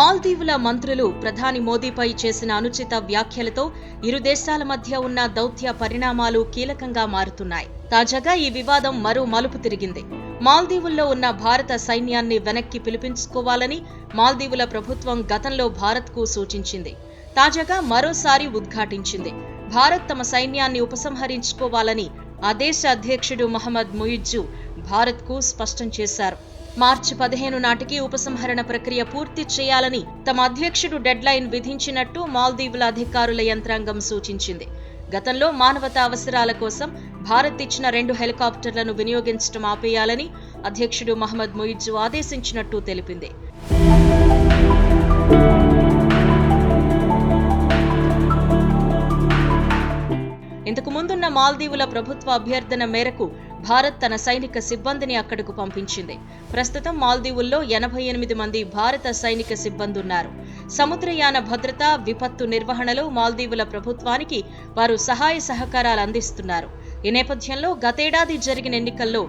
మాల్దీవుల మంత్రులు ప్రధాని మోదీపై చేసిన అనుచిత వ్యాఖ్యలతో ఇరు దేశాల మధ్య ఉన్న దౌత్య పరిణామాలు కీలకంగా మారుతున్నాయి. తాజాగా ఈ వివాదం మరో మలుపు తిరిగింది. మాల్దీవుల్లో ఉన్న భారత సైన్యాన్ని వెనక్కి పిలిపించుకోవాలని మాల్దీవుల ప్రభుత్వం గతంలో భారత్కు సూచించింది. తాజాగా మరోసారి ఉద్ఘాటించింది. భారత్ తమ సైన్యాన్ని ఉపసంహరించుకోవాలని ఆ దేశ అధ్యక్షుడు మహమ్మద్ ముయిజ్జు భారత్కు స్పష్టం చేశారు. మార్చి 15 నాటికి ఉపసంహరణ ప్రక్రియ పూర్తి చేయాలని తమ అధ్యక్షుడు డెడ్లైన్ విధించినట్టు మాల్దీవుల అధికారుల యంత్రాంగం సూచించింది. గతంలో మానవతా అవసరాల కోసం భారత్ ఇచ్చిన 2 హెలికాప్టర్లను వినియోగించడం ఆపేయాలని అధ్యక్షుడు మహమ్మద్ ముయిజ్జు ఆదేశించినట్టు తెలిపింది. ఇంతకు ముందున్న మాల్దీవుల ప్రభుత్వ అభ్యర్థన మేరకు భారత్ తన సైనిక సిబ్బందిని అక్కడకు పంపించింది. ప్రస్తుతం మాల్దీవుల్లో 88 మంది భారత సైనిక సిబ్బంది ఉన్నారు. సముద్రయాన భద్రత, విపత్తు నిర్వహణలో మాల్దీవుల ప్రభుత్వానికి వారు సహాయ సహకారాలు అందిస్తున్నారు. ఈ నేపథ్యంలో గతేడాది జరిగిన ఎన్నికల్లో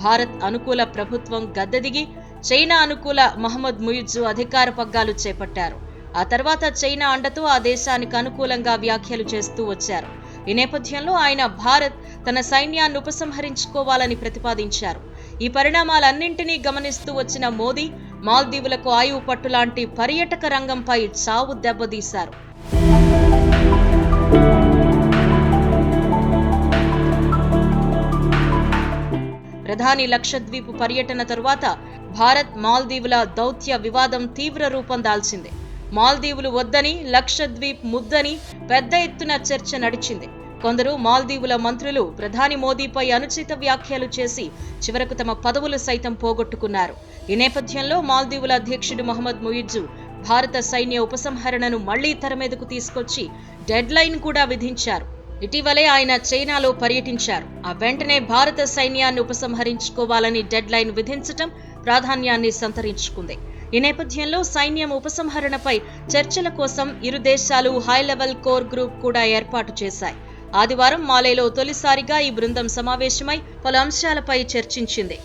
భారత్ అనుకూల ప్రభుత్వం గద్దెదిగి చైనా అనుకూల మహమ్మద్ ముయిజ్జు అధికార పగ్గాలు చేపట్టారు. ఆ తర్వాత చైనా అండతో ఆ దేశానికి అనుకూలంగా వ్యాఖ్యలు చేస్తూ వచ్చారు. ఈ నేపథ్యంలో ఆయన భారత్ తన సైన్యాన్ని ఉపసంహరించుకోవాలని ప్రతిపాదించారు. ఈ పరిణామాలన్నింటినీ గమనిస్తూ వచ్చిన మోదీ మాల్దీవులకు ఆయువు పట్టులాంటి పర్యాటక రంగంపై చావు దెబ్బతీశారు. ప్రధాని లక్షద్వీప్ పర్యటన తరువాత భారత్ మాల్దీవుల దౌత్య వివాదం తీవ్ర రూపం దాల్చింది. మాల్దీవులు వద్దని, లక్షద్వీప్ ముద్దని పెద్ద ఎత్తున చర్చ నడిచింది. కొందరు మాల్దీవుల మంత్రులు ప్రధాని మోదీపై అనుచిత వ్యాఖ్యలు చేసి చివరకు తమ పదవులు సైతం పోగొట్టుకున్నారు. ఈ నేపథ్యంలో మాల్దీవుల అధ్యక్షుడు మహమ్మద్ ముయిజ్జు భారత సైన్య ఉపసంహరణను మళ్లీ తెరమీదకు తీసుకొచ్చి డెడ్ లైన్ కూడా విధించారు. ఇటీవలే ఆయన చైనాలో పర్యటించారు. ఆ వెంటనే భారత సైన్యాన్ని ఉపసంహరించుకోవాలని డెడ్ లైన్ విధించటం ప్రాధాన్యాన్ని సంతరించుకుంది. ఈ నేపథ్యంలో సైన్యం ఉపసంహరణపై చర్చల కోసం ఇరు దేశాలు హై లెవెల్ కోర్ గ్రూప్ కూడా ఏర్పాటు చేశాయి. ఆదివారం మాలేలో తొలిసారిగా ఈ బృందం సమావేశమై పలు అంశాలపై చర్చించింది.